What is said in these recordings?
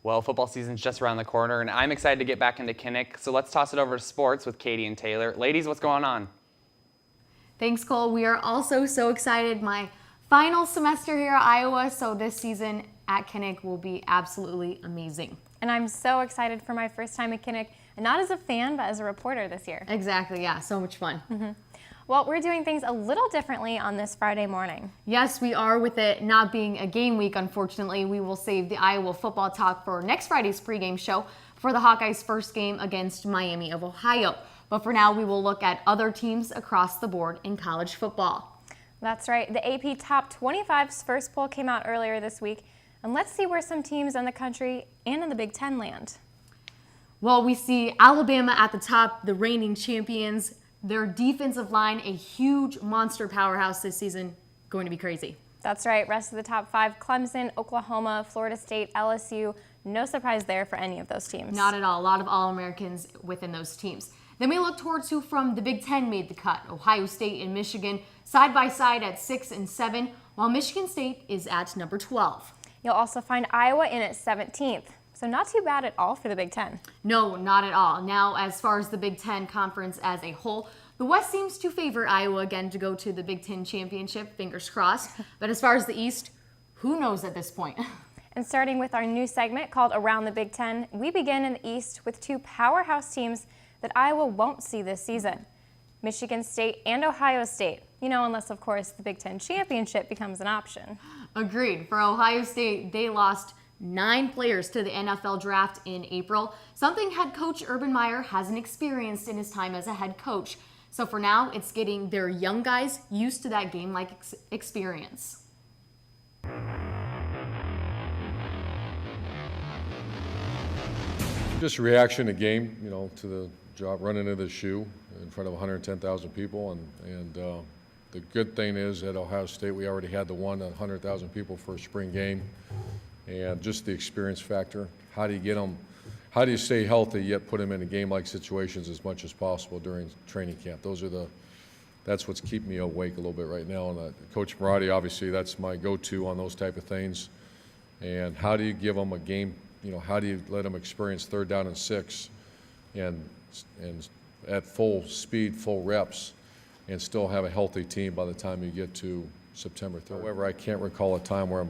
Well, football season's just around the corner, and I'm excited to get back into Kinnick. So let's toss it over to sports with Katie and Taylor. Ladies, what's going on? Thanks, Cole. We are also so excited. My final semester here at Iowa, so this season at Kinnick will be absolutely amazing. And I'm so excited for my first time at Kinnick, and not as a fan, but as a reporter this year. Exactly, yeah, so much fun. Well, we're doing things a little differently on this Friday morning. Yes, we are. With it not being a game week, unfortunately, we will save the Iowa football talk for next Friday's pregame show for the Hawkeyes' first game against Miami of Ohio. But for now, we will look at other teams across the board in college football. That's right. The AP Top 25's first poll came out earlier this week. And let's see where some teams in the country and in the Big Ten land. Well, we see Alabama at the top, the reigning champions. Their defensive line, a huge monster powerhouse this season, going to be crazy. That's right. Rest of the top 5, Clemson, Oklahoma, Florida State, LSU. No surprise there for any of those teams. Not at all. A lot of All-Americans within those teams. Then we look towards who from the Big Ten made the cut. Ohio State and Michigan side by side at 6 and 7, while Michigan State is at number 12. You'll also find Iowa in at 17th. So not too bad at all for the Big Ten. No, not at all. Now, as far as the Big Ten Conference as a whole, the West seems to favor Iowa again to go to the Big Ten Championship, fingers crossed. But as far as the East, who knows at this point? And starting with our new segment called Around the Big Ten, we begin in the East with 2 powerhouse teams that Iowa won't see this season. Michigan State and Ohio State. You know, unless, of course, the Big Ten Championship becomes an option. Agreed. For Ohio State, they lost 9 players to the NFL draft in April, something head coach Urban Meyer hasn't experienced in his time as a head coach. So for now, it's getting their young guys used to that game-like experience. Just a reaction to game, to the job running into the shoe in front of 110,000 people. And the good thing is at Ohio State, we already had the 100,000 people for a spring game. And just the experience factor. How do you get them? How do you stay healthy yet put them in game-like situations as much as possible during training camp? That's what's keeping me awake a little bit right now. And Coach Marotti, obviously, that's my go-to on those type of things. And how do you give them a game? How do you let them experience 3rd down and 6, and at full speed, full reps, and still have a healthy team by the time you get to September 3rd. However, I can't recall a time where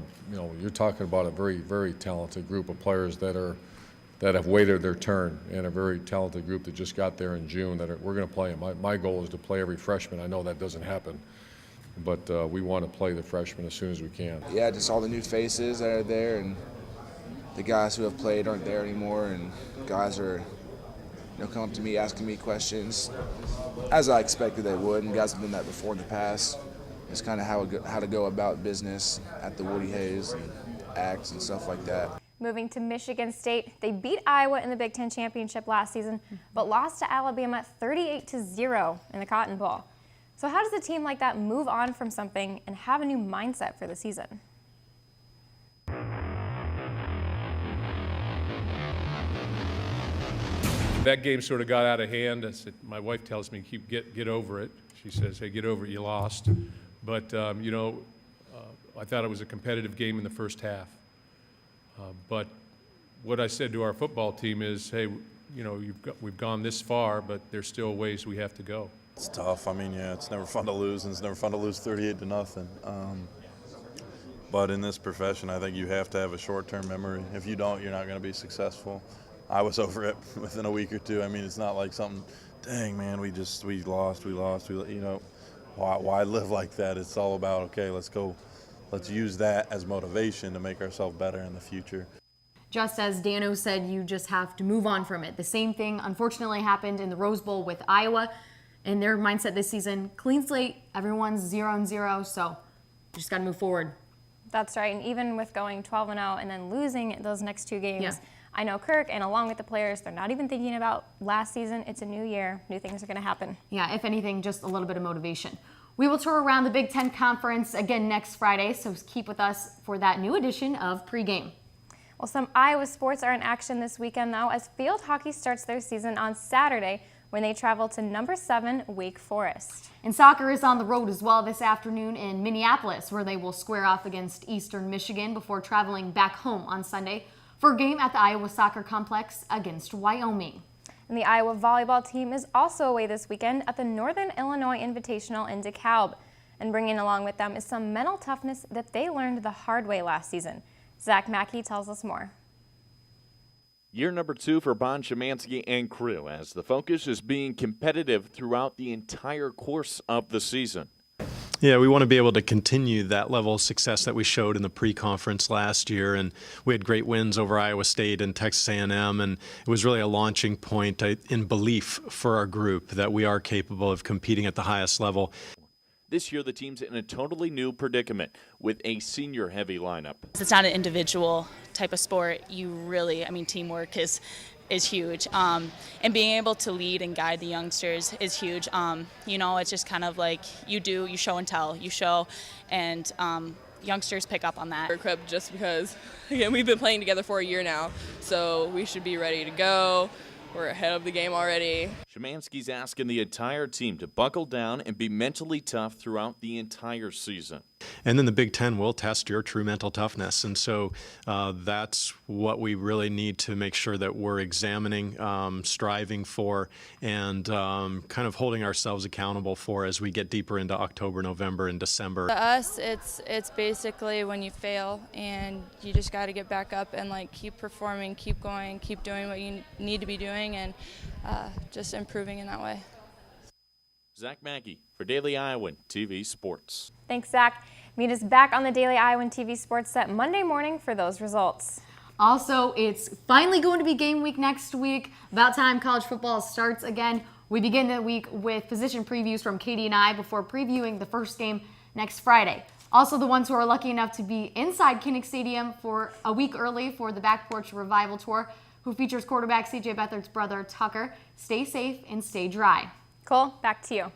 you're talking about a very, very talented group of players that have waited their turn, and a very talented group that just got there in June we're going to play them. My goal is to play every freshman. I know that doesn't happen, but we want to play the freshmen as soon as we can. Yeah, just all the new faces that are there, and the guys who have played aren't there anymore, and guys are come up to me asking me questions as I expected they would, and guys have done that before in the past. It's kind of how to go about business at the Woody Hayes and acts and stuff like that. Moving to Michigan State, they beat Iowa in the Big Ten Championship last season, but lost to Alabama 38-0 in the Cotton Bowl. So how does a team like that move on from something and have a new mindset for the season? That game sort of got out of hand. My wife tells me, get over it. She says, hey, get over it, you lost. But, I thought it was a competitive game in the first half. But what I said to our football team is, hey, we've gone this far, but there's still ways we have to go. It's tough. I mean, yeah, it's never fun to lose, and it's never fun to lose 38-0. But in this profession, I think you have to have a short-term memory. If you don't, you're not going to be successful. I was over it within a week or two. I mean, it's not like something, dang, man, we lost. Why live like that? It's all about, okay, let's use that as motivation to make ourselves better in the future. Just as Dano said, you just have to move on from it. The same thing, unfortunately, happened in the Rose Bowl with Iowa. And their mindset this season, clean slate, everyone's 0-0, so just got to move forward. That's right, and even with going 12-0 and then losing those next 2 games, yeah. I know Kirk and along with the players, they're not even thinking about last season. It's a new year. New things are going to happen. Yeah, if anything, just a little bit of motivation. We will tour around the Big Ten Conference again next Friday, so keep with us for that new edition of Pregame. Well, some Iowa sports are in action this weekend, though, as field hockey starts their season on Saturday when they travel to number 7 Wake Forest. And soccer is on the road as well this afternoon in Minneapolis, where they will square off against Eastern Michigan before traveling back home on Sunday for a game at the Iowa Soccer Complex against Wyoming. And the Iowa volleyball team is also away this weekend at the Northern Illinois Invitational in DeKalb. And bringing along with them is some mental toughness that they learned the hard way last season. Zach Mackey tells us more. Year number 2 for Bon Szymanski and crew, as the focus is being competitive throughout the entire course of the season. Yeah, we want to be able to continue that level of success that we showed in the pre-conference last year, and we had great wins over Iowa State and Texas A&M, and it was really a launching point in belief for our group that we are capable of competing at the highest level. This year, the team's in a totally new predicament with a senior-heavy lineup. It's not an individual type of sport. You really, teamwork is huge. And being able to lead and guide the youngsters is huge. It's just kind of like you show and tell. You show, and youngsters pick up on that. We're equipped just because, again, we've been playing together for a year now, so we should be ready to go. We're ahead of the game already. Szymanski's asking the entire team to buckle down and be mentally tough throughout the entire season. And then the Big Ten will test your true mental toughness. And so that's what we really need to make sure that we're examining, striving for, and kind of holding ourselves accountable for as we get deeper into October, November, and December. To us, it's basically when you fail and you just got to get back up and keep performing, keep going, keep doing what you need to be doing, and just improving in that way. Zach Mackey for Daily Iowan TV Sports. Thanks, Zach. Meet us back on the Daily Iowan TV Sports set Monday morning for those results. Also, it's finally going to be game week next week. About time college football starts again. We begin the week with position previews from Katie and I before previewing the first game next Friday. Also, the ones who are lucky enough to be inside Kinnick Stadium for a week early for the Back Porch Revival Tour, who features quarterback C.J. Beathard's brother Tucker. Stay safe and stay dry. Cole, back to you.